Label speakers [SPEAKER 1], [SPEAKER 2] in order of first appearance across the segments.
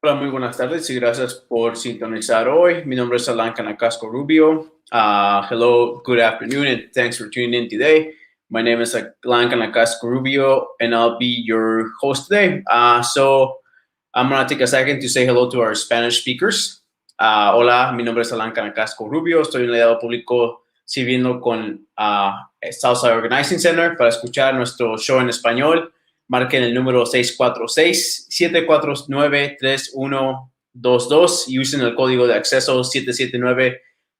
[SPEAKER 1] Hola, muy buenas tardes y gracias por sintonizar hoy. Mi nombre es Alan Canacasco Rubio. Hello, good afternoon, and thanks for tuning in today. My name is Alan Canacasco Rubio, and I'll be your host today. So I'm going to take a second to say hello to our Spanish speakers. Hola, mi nombre es Alan Canacasco Rubio. Estoy en el lado público sirviendo con Southside Organizing Center para escuchar nuestro show en español. Marquen el número 646-749-3122 y usen el código de acceso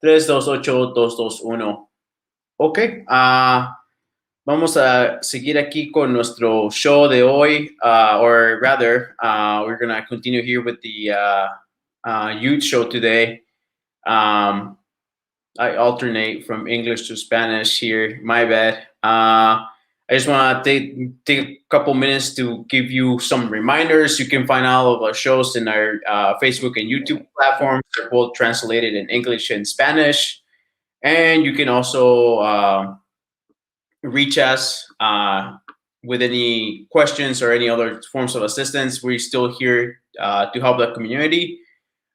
[SPEAKER 1] 779-328-221. Ok, vamos a seguir aquí con nuestro show de hoy, or rather, we're going to continue here with the youth show today. I alternate from English to Spanish here. My bad. I just want to take a couple minutes to give you some reminders. You can find all of our shows in our Facebook and YouTube platforms. They're both translated in English and Spanish. And you can also reach us with any questions or any other forms of assistance. We're still here to help the community.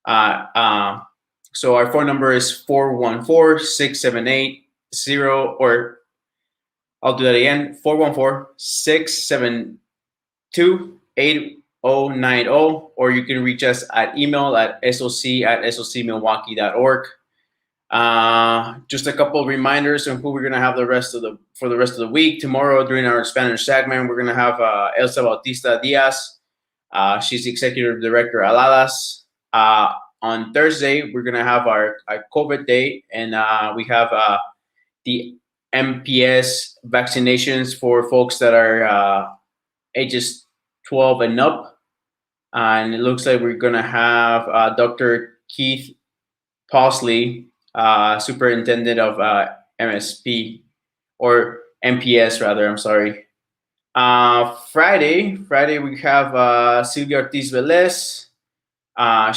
[SPEAKER 1] So our phone number is 414-678-0, or I'll do that again, 414-672-8090, or you can reach us at email at soc@socmilwaukee.org. Just a couple of reminders on who we're going to have for the rest of the week. Tomorrow during our Spanish segment, we're going to have Elsa Bautista Diaz. She's the executive director at Alalas. On Thursday, we're going to have our COVID day, and we have the MPS vaccinations for folks that are ages 12 and up. And it looks like we're going to have Dr. Keith Pausley, superintendent of MSP, or MPS rather, I'm sorry. Friday we have Silvia Ortiz Velez.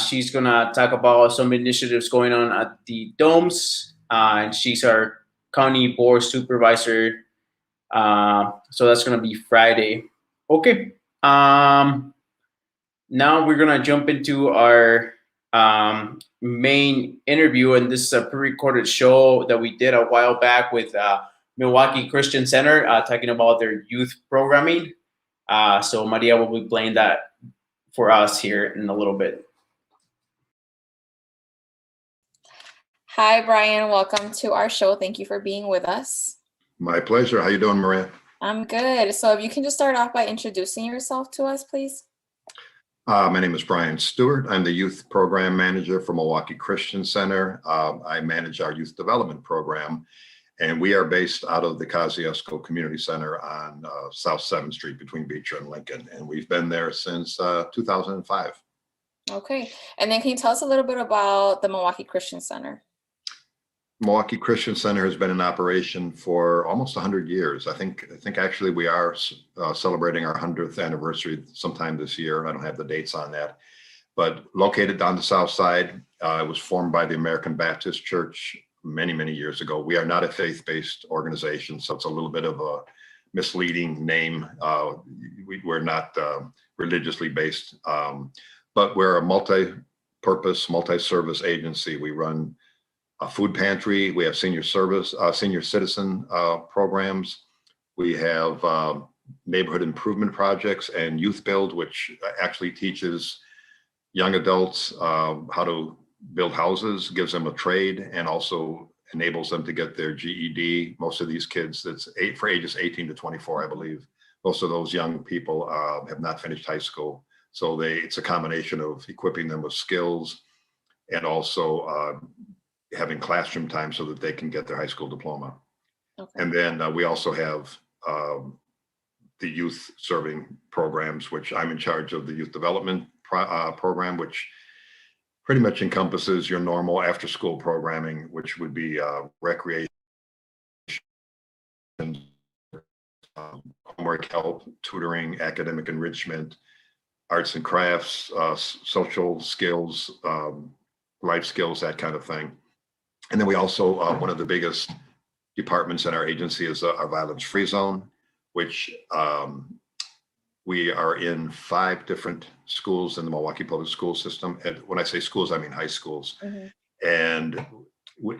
[SPEAKER 1] She's going to talk about some initiatives going on at the domes, and she's our county board supervisor. So that's going to be Friday. Okay. Now we're going to jump into our main interview, and this is a pre-recorded show that we did a while back with Milwaukee Christian Center, talking about their youth programming. So Maria will be playing that for us here in a little bit.
[SPEAKER 2] Hi, Brian. Welcome to our show. Thank you for being with us.
[SPEAKER 3] My pleasure. How you doing, Maria?
[SPEAKER 2] I'm good. So if you can just start off by introducing yourself to us, please.
[SPEAKER 3] My name is Brian Stewart. I'm the youth program manager for Milwaukee Christian Center. I manage our youth development program, and we are based out of the Kosciuszko Community Center on South 7th Street between Beecher and Lincoln, and we've been there since 2005.
[SPEAKER 2] Okay. And then can you tell us a little bit about the Milwaukee Christian Center?
[SPEAKER 3] Milwaukee Christian Center has been in operation for almost 100 years. I think actually we are celebrating our 100th anniversary sometime this year. I don't have the dates on that, but located on the south side, it was formed by the American Baptist Church many, many years ago. We are not a faith-based organization, so it's a little bit of a misleading name. We're not religiously based, but we're a multi-purpose, multi-service agency. We run a food pantry. We have senior citizen programs. We have neighborhood improvement projects and youth build, which actually teaches young adults how to build houses, gives them a trade, and also enables them to get their GED. Most of these kids, for ages 18 to 24, I believe. Most of those young people have not finished high school. So it's a combination of equipping them with skills and also having classroom time so that they can get their high school diploma. Okay. And then we also have the youth serving programs, which I'm in charge of the youth development program, which pretty much encompasses your normal after school programming, which would be recreation, homework help, tutoring, academic enrichment, arts and crafts, social skills, life skills, that kind of thing. And then we also, one of the biggest departments in our agency is our violence-free zone, which We are in 5 different schools in the Milwaukee Public School System. And when I say schools, I mean high schools.
[SPEAKER 2] Mhm.
[SPEAKER 3] And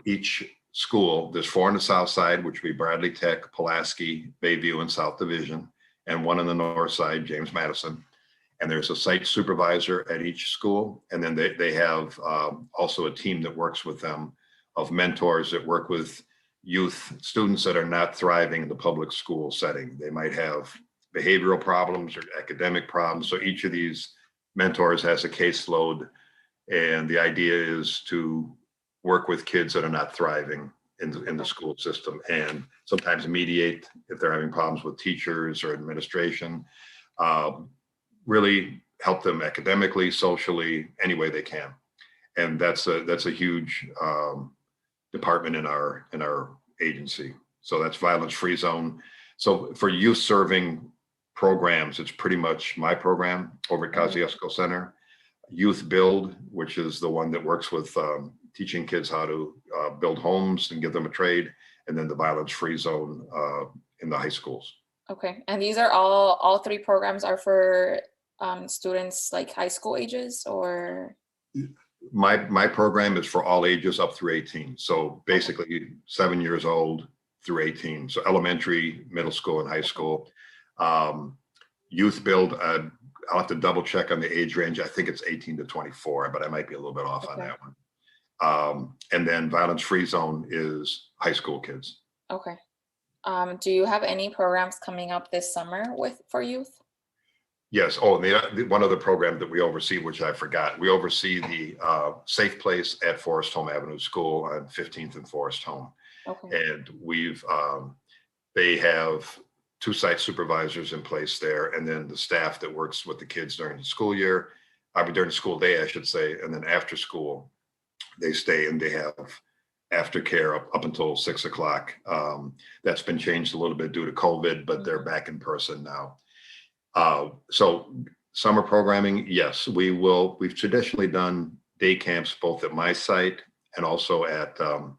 [SPEAKER 3] each school, there's 4 on the south side, which would be Bradley Tech, Pulaski, Bayview, and South Division, and 1 on the north side, James Madison. And there's a site supervisor at each school. And then they have also a team that works with them of mentors that work with youth students that are not thriving in the public school setting. They might have behavioral problems or academic problems. So each of these mentors has a caseload. And the idea is to work with kids that are not thriving in the school system, and sometimes mediate if they're having problems with teachers or administration. Really help them academically, socially, any way they can. And that's a huge department in our agency. So that's violence-free zone. So for youth serving programs, it's pretty much my program over at Kosciuszko Center. Youth Build, which is the one that works with teaching kids how to build homes and give them a trade, and then the violence-free zone in the high schools.
[SPEAKER 2] Okay, and these are all 3 programs are for students like high school ages, or?
[SPEAKER 3] My program is for all ages up through 18. So basically 7 years old through 18. So elementary, middle school, and high school. Youth Build, I'll have to double check on the age range. I think it's 18 to 24, but I might be a little bit off on that one. And then violence-free zone is high school kids.
[SPEAKER 2] Okay. Do you have any programs coming up this summer for youth?
[SPEAKER 3] Yes. Oh, and one other program that we oversee, which I forgot, we oversee the Safe Place at Forest Home Avenue School on 15th and Forest Home.
[SPEAKER 2] Okay.
[SPEAKER 3] And they have 2 site supervisors in place there, and then the staff that works with the kids during the school year, during the school day, I should say, and then after school, they stay and they have aftercare up until 6 o'clock. That's been changed a little bit due to COVID, but they're back in person now. So summer programming, yes, we've traditionally done day camps both at my site and also at the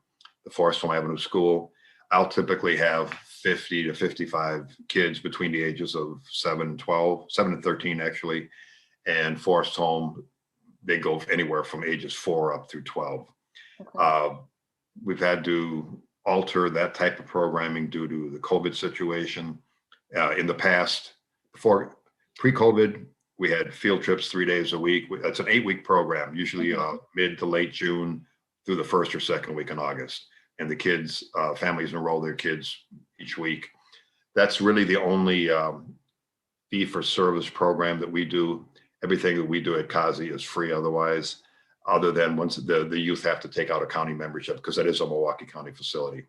[SPEAKER 3] Forest Home Avenue School. I'll typically have 50 to 55 kids between the ages of 7 and 13 actually, and Forest Home, they go anywhere from ages 4 up through 12. Okay. We've had to alter that type of programming due to the COVID situation. In the past, pre-COVID, we had field trips 3 days a week. That's an 8-week program, usually mid to late June through the 1st or 2nd week in August. And the kids, families enroll their kids each week. That's really the only fee for service program that we do. Everything that we do at COSI is free otherwise, other than once the youth have to take out a county membership, because that is a Milwaukee County facility.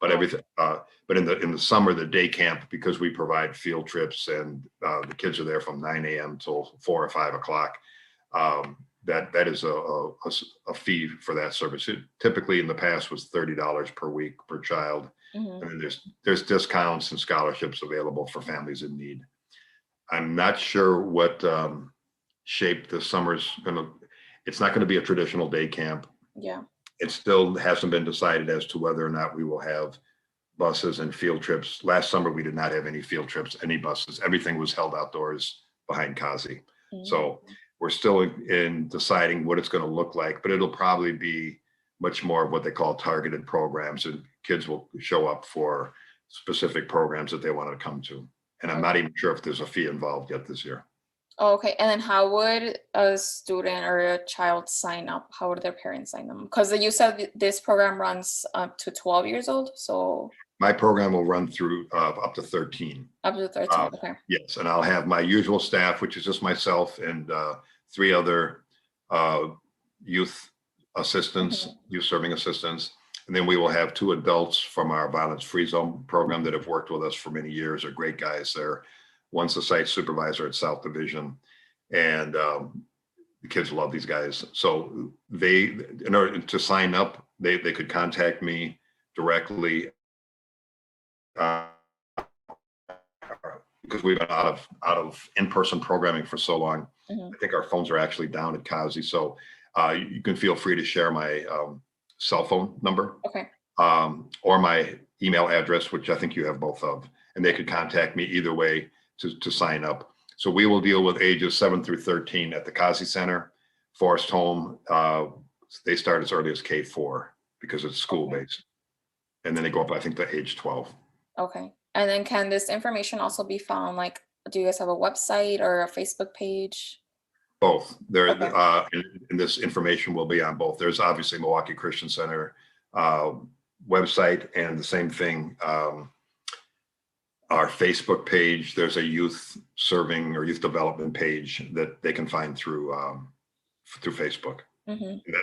[SPEAKER 3] But everything, but in the summer, the day camp, because we provide field trips and the kids are there from 9 a.m. till 4 or 5 o'clock. That is a fee for that service. It typically in the past was $30 per week per child. And then there's discounts and scholarships available for families in need. I'm not sure what shape the summer's it's not going to be a traditional day camp.
[SPEAKER 2] Yeah.
[SPEAKER 3] It still hasn't been decided as to whether or not we will have buses and field trips. Last summer, we did not have any field trips, any buses. Everything was held outdoors behind COSI. So we're still in deciding what it's going to look like, but it'll probably be much more of what they call targeted programs, and kids will show up for specific programs that they want to come to. And I'm not even sure if there's a fee involved yet this year.
[SPEAKER 2] Oh, okay. And then how would a student or a child sign up? How would their parents sign them? Because you said this program runs up to 12 years old. So
[SPEAKER 3] my program will run through up to 13.
[SPEAKER 2] Up to 13, okay.
[SPEAKER 3] Yes, and I'll have my usual staff, which is just myself and 3 other youth assistants, youth serving assistants. And then we will have 2 adults from our violence-free zone program that have worked with us for many years. Are great guys there. One's the site supervisor at South Division, and the kids love these guys. So in order to sign up, they could contact me directly because we've been out of in-person programming for so long. I think our phones are actually down at COSI. So you can feel free to share my cell phone number, or my email address, which I think you have both of, and they could contact me either way to sign up. So we will deal with ages 7 through 13 at the Kazi Center. Forest Home, they start as early as K4 because it's school-based. And then they go up, I think, to age 12.
[SPEAKER 2] Okay. And then can this information also be found, like, do you guys have a website or a Facebook page?
[SPEAKER 3] Both. There,
[SPEAKER 2] Okay.
[SPEAKER 3] and this information will be on both. There's obviously Milwaukee Christian Center website, and the same thing, our Facebook page. There's a youth serving or youth development page that they can find through Facebook.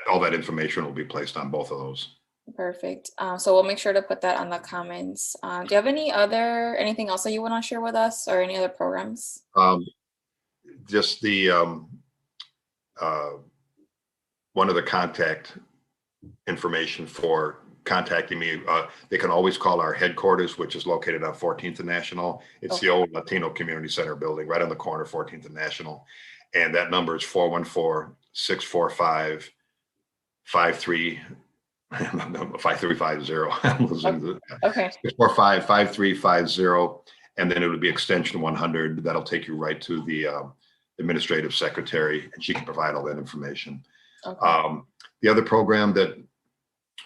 [SPEAKER 3] All that information will be placed on both of those.
[SPEAKER 2] Perfect. So we'll make sure to put that on the comments. Do you have anything else that you want to share with us, or any other programs?
[SPEAKER 3] Just the one of the contact information for contacting me. They can always call our headquarters, which is located on 14th and National. It's the old Latino Community Center building right on the corner, 14th and National. And that number is 414-645-5350.
[SPEAKER 2] Okay.
[SPEAKER 3] 645-5350. And then it would be extension 100. That'll take you right to the administrative secretary, and she can provide all that information.
[SPEAKER 2] Okay.
[SPEAKER 3] The other program that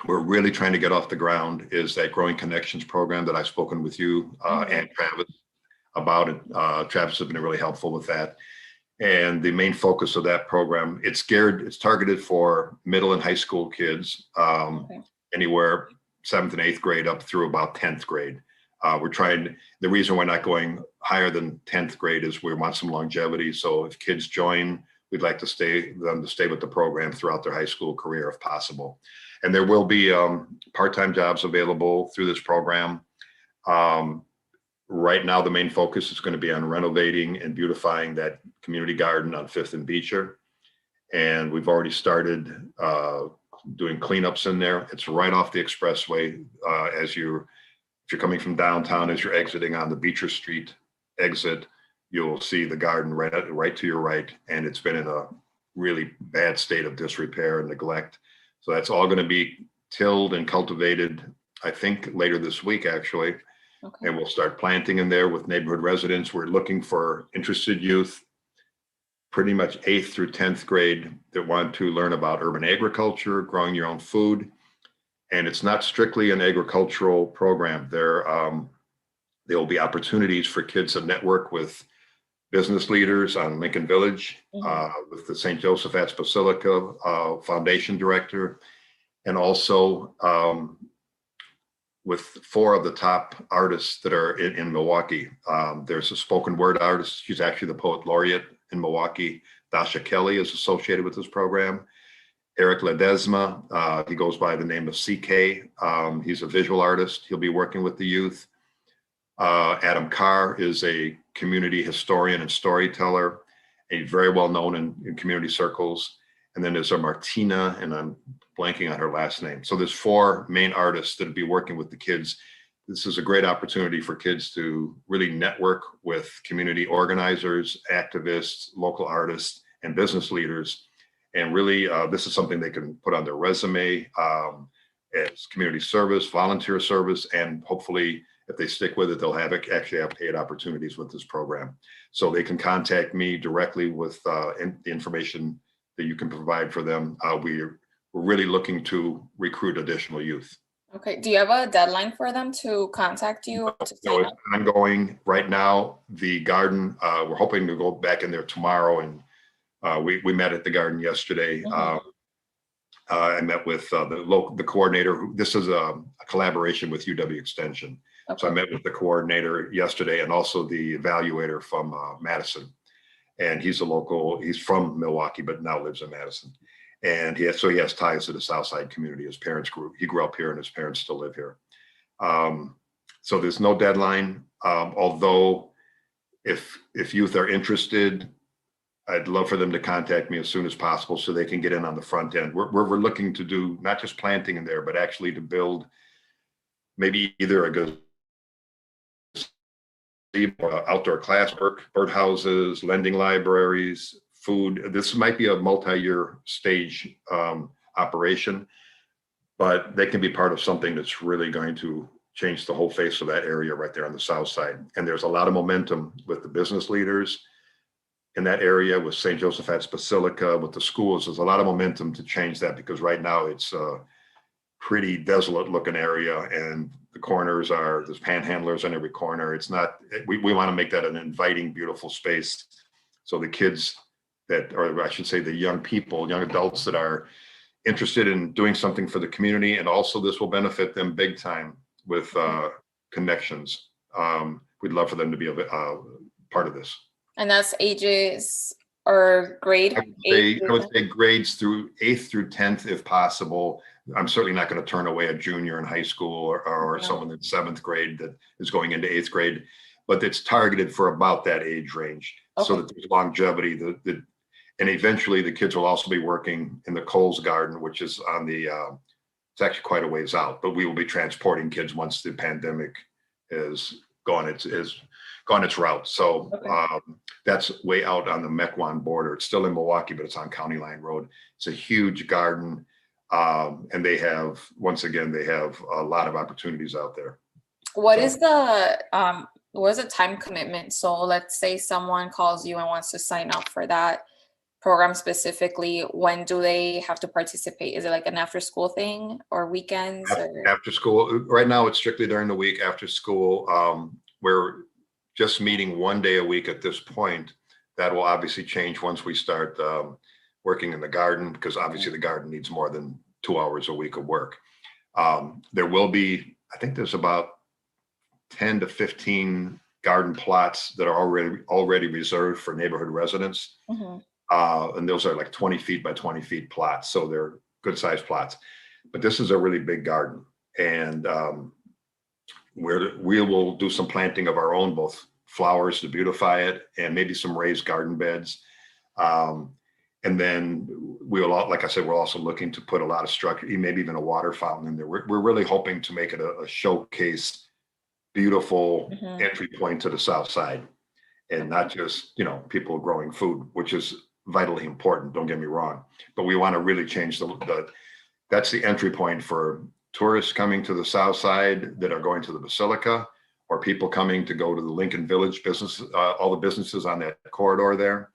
[SPEAKER 3] we're really trying to get off the ground is that Growing Connections program that I've spoken with you and Travis about it. Travis has been really helpful with that. And the main focus of that program, it's targeted for middle and high school kids, anywhere 7th and 8th grade up through about 10th grade. The reason we're not going higher than 10th grade is we want some longevity. So if kids join, we'd like them to stay with the program throughout their high school career if possible. And there will be part-time jobs available through this program. Right now, the main focus is going to be on renovating and beautifying that community garden on 5th and Beecher. And we've already started doing cleanups in there. It's right off the expressway. If you're coming from downtown, as you're exiting on the Beecher Street exit, you'll see the garden right to your right. And it's been in a really bad state of disrepair and neglect. So that's all going to be tilled and cultivated, I think, later this week, actually. Okay. And we'll start planting in there with neighborhood residents. We're looking for interested youth, pretty much 8th through 10th grade, that want to learn about urban agriculture, growing your own food. And it's not strictly an agricultural program. There will be opportunities for kids to network with business leaders on Lincoln Village, with the St. Joseph Atz Basilica Foundation Director, and also with 4 of the top artists that are in Milwaukee. There's a spoken word artist. She's actually the poet laureate in Milwaukee. Dasha Kelly is associated with this program. Eric Ledesma, he goes by the name of CK. He's a visual artist. He'll be working with the youth. Adam Carr is a community historian and storyteller, and very well known in community circles. And then there's a Martina, and I'm blanking on her last name. So there's 4 main artists that will be working with the kids. This is a great opportunity for kids to really network with community organizers, activists, local artists, and business leaders. And really, this is something they can put on their resume as community service, volunteer service, and hopefully, if they stick with it, they'll actually have paid opportunities with this program. So they can contact me directly with the information that you can provide for them. We're really looking to recruit additional youth.
[SPEAKER 2] Okay. Do you have a deadline for them to contact you?
[SPEAKER 3] No, it's ongoing right now. The garden, we're hoping to go back in there tomorrow, and we met at the garden yesterday. I met with the coordinator. This is a collaboration with UW Extension. Okay. So I met with the coordinator yesterday, and also the evaluator from Madison. And he's from Milwaukee, but now lives in Madison. And he has ties to the Southside community. He grew up here, and his parents still live here. So there's no deadline. Although if youth are interested, I'd love for them to contact me as soon as possible so they can get in on the front end. We're looking to do not just planting in there, but actually to build maybe either a good outdoor classwork, birdhouses, lending libraries, food. This might be a multi-year stage operation, but they can be part of something that's really going to change the whole face of that area right there on the south side. And there's a lot of momentum with the business leaders, in that area with St. Joseph's Basilica, with the schools. There's a lot of momentum to change that because right now it's a pretty desolate looking area, and the corners there's panhandlers on every corner. It's not, we want to make that an inviting, beautiful space. So the kids or I should say the young people, young adults that are interested in doing something for the community, and also this will benefit them big time with connections. We'd love for them to be a part of this.
[SPEAKER 2] And that's ages or grade?
[SPEAKER 3] I would say grades through 8th through 10th if possible. I'm certainly not going to turn away a junior in high school or someone in 7th grade that is going into 8th grade, but it's targeted for about that age range, so that there's longevity. And eventually the kids will also be working in the Coles Garden, which is on the, it's actually quite a ways out, but we will be transporting kids once the pandemic is gone its route. So that's way out on the Mequon border. It's still in Milwaukee, but it's on County Line Road. It's a huge garden. And they have a lot of opportunities out there.
[SPEAKER 2] What is the time commitment? So let's say someone calls you and wants to sign up for that program specifically. When do they have to participate? Is it like an after school thing or weekends?
[SPEAKER 3] After school. Right now it's strictly during the week after school. We're just meeting 1 day a week at this point. That will obviously change once we start working in the garden, because obviously the garden needs more than 2 hours a week of work. There will be, I think there's about 10 to 15 garden plots that are already reserved for neighborhood residents. And those are like 20 feet by 20 feet plots. So they're good sized plots, but this is a really big garden. And we will do some planting of our own, both flowers to beautify it and maybe some raised garden beds. And then like I said, we're also looking to put a lot of structure, maybe even a water fountain in there. We're really hoping to make it a showcase, beautiful entry point to the South Side, and not just, people growing food, which is vitally important. Don't get me wrong, but we want to really change that's the entry point for tourists coming to the South Side that are going to the Basilica, or people coming to go to the Lincoln Village business, all the businesses on that corridor there.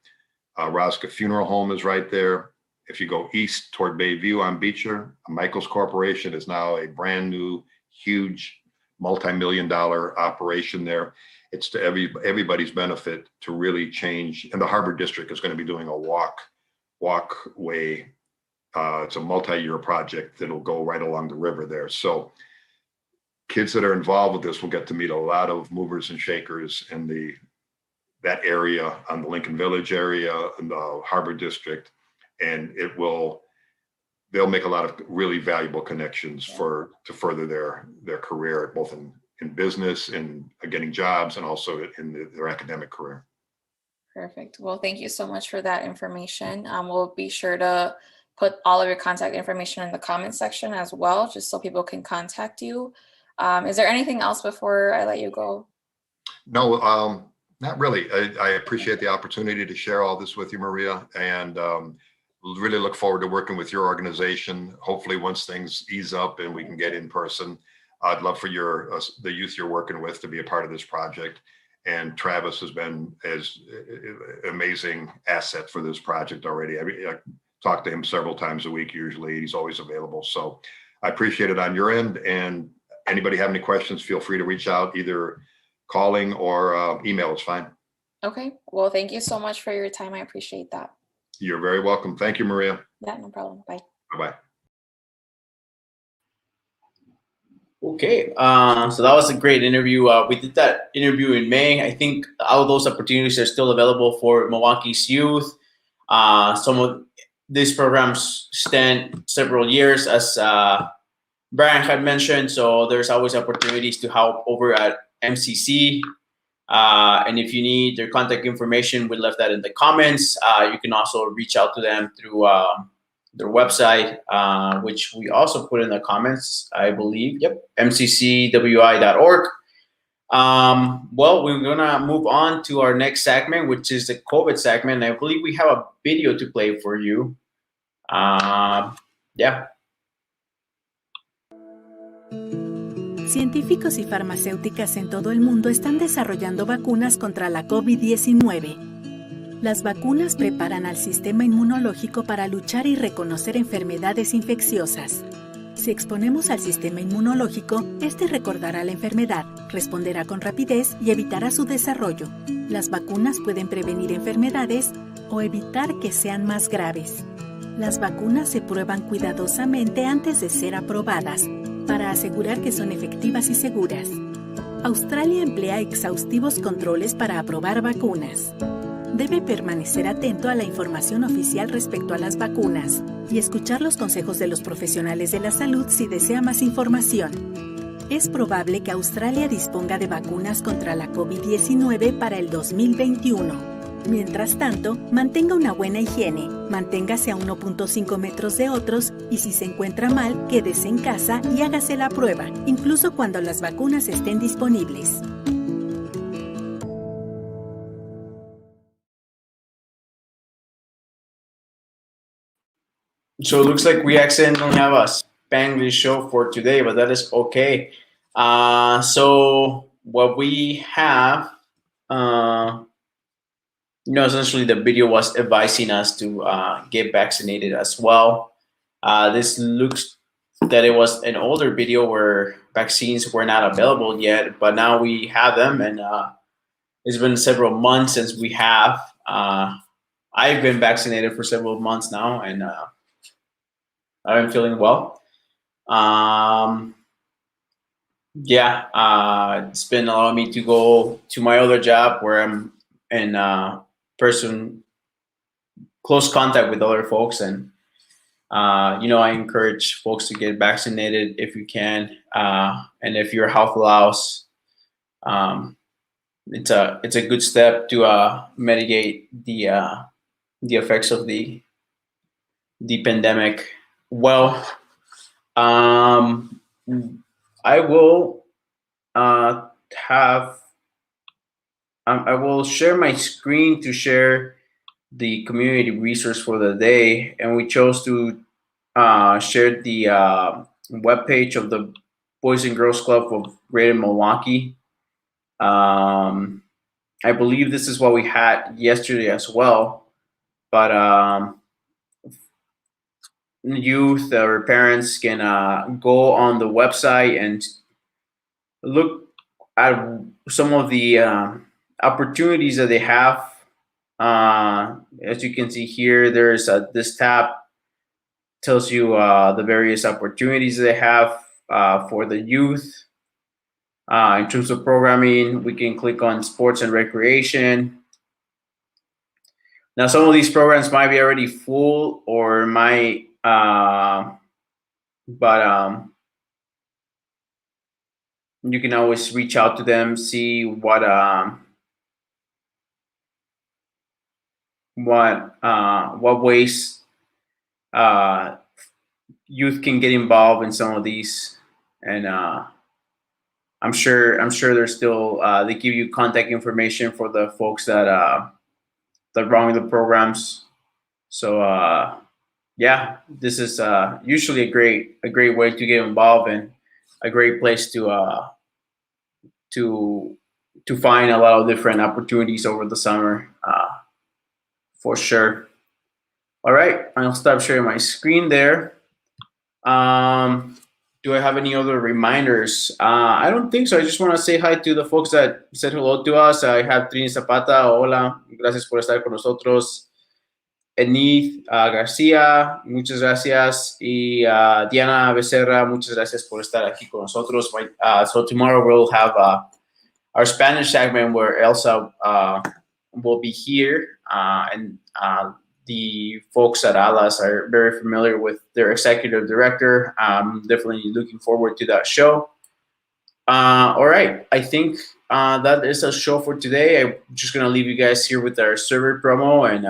[SPEAKER 3] Rosca Funeral Home is right there. If you go east toward Bayview on Beecher, Michaels Corporation is now a brand new, huge, multi-million-dollar operation there. It's to everybody's benefit to really change. And the Harbor District is going to be doing a walkway. It's a multi-year project that'll go right along the river there. So kids that are involved with this will get to meet a lot of movers and shakers in that area, on the Lincoln Village area, in the Harbor District, and they'll make a lot of really valuable connections to further their career, both in business and getting jobs, and also in their academic career.
[SPEAKER 2] Perfect. Well, thank you so much for that information. We'll be sure to put all of your contact information in the comment section as well, just so people can contact you. Is there anything else before I let you go?
[SPEAKER 3] No, not really. I appreciate the opportunity to share all this with you, Maria, and really look forward to working with your organization. Hopefully, once things ease up and we can get in person, I'd love for the youth you're working with to be a part of this project. And Travis has been as amazing asset for this project already. I talk to him several times a week. Usually, he's always available. So I appreciate it on your end. And anybody have any questions, feel free to reach out, either calling or email is fine.
[SPEAKER 2] Okay. Well, thank you so much for your time. I appreciate that.
[SPEAKER 3] You're very welcome. Thank you, Maria.
[SPEAKER 2] Yeah, no problem. Bye.
[SPEAKER 3] Bye-bye.
[SPEAKER 1] Okay, so that was a great interview. We did that interview in May. I think all of those opportunities are still available for Milwaukee's youth. Some of these programs stand several years, as Brian had mentioned, so there's always opportunities to help over at MCC. And if you need their contact information, we left that in the comments. You can also reach out to them through their website, which we also put in the comments, I believe. Yep, mccwi.org. Well, we're gonna move on to our next segment, which is the COVID segment. I believe we have a video to play for you. Yeah.
[SPEAKER 4] Científicos y farmacéuticas en todo el mundo están desarrollando vacunas contra la COVID-19. Las vacunas preparan al sistema inmunológico para luchar y reconocer enfermedades infecciosas. Si exponemos al sistema inmunológico, este recordará la enfermedad, responderá con rapidez y evitará su desarrollo. Las vacunas pueden prevenir enfermedades o evitar que sean más graves. Las vacunas se prueban cuidadosamente antes de ser aprobadas, para asegurar que son efectivas y seguras. Australia emplea exhaustivos controles para aprobar vacunas. Debe permanecer atento a la información oficial respecto a las vacunas y escuchar los consejos de los profesionales de la salud si desea más información. Es probable que Australia disponga de vacunas contra la COVID-19 para el 2021. Mientras tanto, mantenga una buena higiene, manténgase a 1.5 metros de otros y si se encuentra mal, quédese en casa y hágase la prueba, incluso cuando las vacunas estén disponibles.
[SPEAKER 1] So it looks like we accidentally have a Spanglish show for today, but that is okay. So what we have, essentially the video was advising us to get vaccinated as well. This looks that it was an older video where vaccines were not available yet, but now we have them, and it's been several months since we have. I've been vaccinated for several months now, and I'm feeling well. It's been allowing me to go to my other job where I'm in close contact with other folks, and I encourage folks to get vaccinated if you can, and if your health allows. It's a good step to mitigate the effects of the pandemic. Well, I will I will share my screen to share the community resource for the day, and we chose to share the webpage of the Boys and Girls Club of Greater Milwaukee. I believe this is what we had yesterday as well, but youth or parents can go on the website and look at some of the opportunities that they have. As you can see here, there's this tab tells you the various opportunities they have for the youth. In terms of programming, we can click on sports and recreation. Now, some of these programs might be already full or might, but you can always reach out to them, see what ways youth can get involved in some of these, and I'm sure there's still they give you contact information for the folks that run the programs. So this is usually a great way to get involved and a great place to find a lot of different opportunities over the summer, for sure. All right, I'll stop sharing my screen there. Do I have any other reminders? I don't think so. I just want to say hi to the folks that said hello to us. I have Trini Zapata. Hola, gracias por estar con nosotros. Enid García, muchas gracias. Y Diana Becerra, muchas gracias por estar aquí con nosotros. So tomorrow we'll have our Spanish segment where Elsa will be here, and the folks at Alas are very familiar with their executive director. I'm definitely looking forward to that show. All right, I think that is a show for today. I'm just gonna leave you guys here with our survey promo, and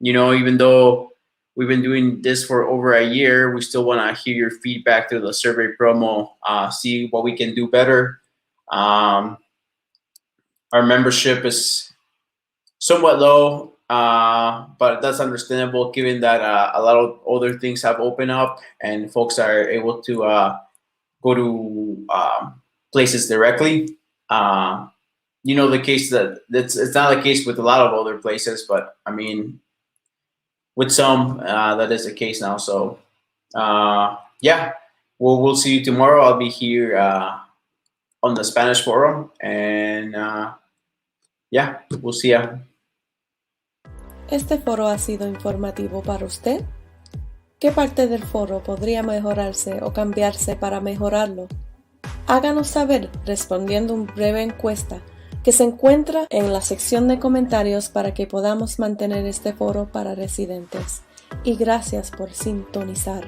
[SPEAKER 1] even though we've been doing this for over a year, we still want to hear your feedback through the survey promo. See what we can do better. Our membership is somewhat low. But that's understandable given that a lot of other things have opened up and folks are able to go to places directly. the case it's not the case with a lot of other places, but I mean, with some, that is the case now. So, yeah, we'll see you tomorrow. I'll be here on the Spanish forum, and yeah, we'll see ya.
[SPEAKER 5] ¿Este foro ha sido informativo para usted? ¿Qué parte del foro podría mejorarse o cambiarse para mejorarlo? Háganos saber respondiendo una breve encuesta que se encuentra en la sección de comentarios para que podamos mantener este foro para residentes. Y gracias por sintonizar.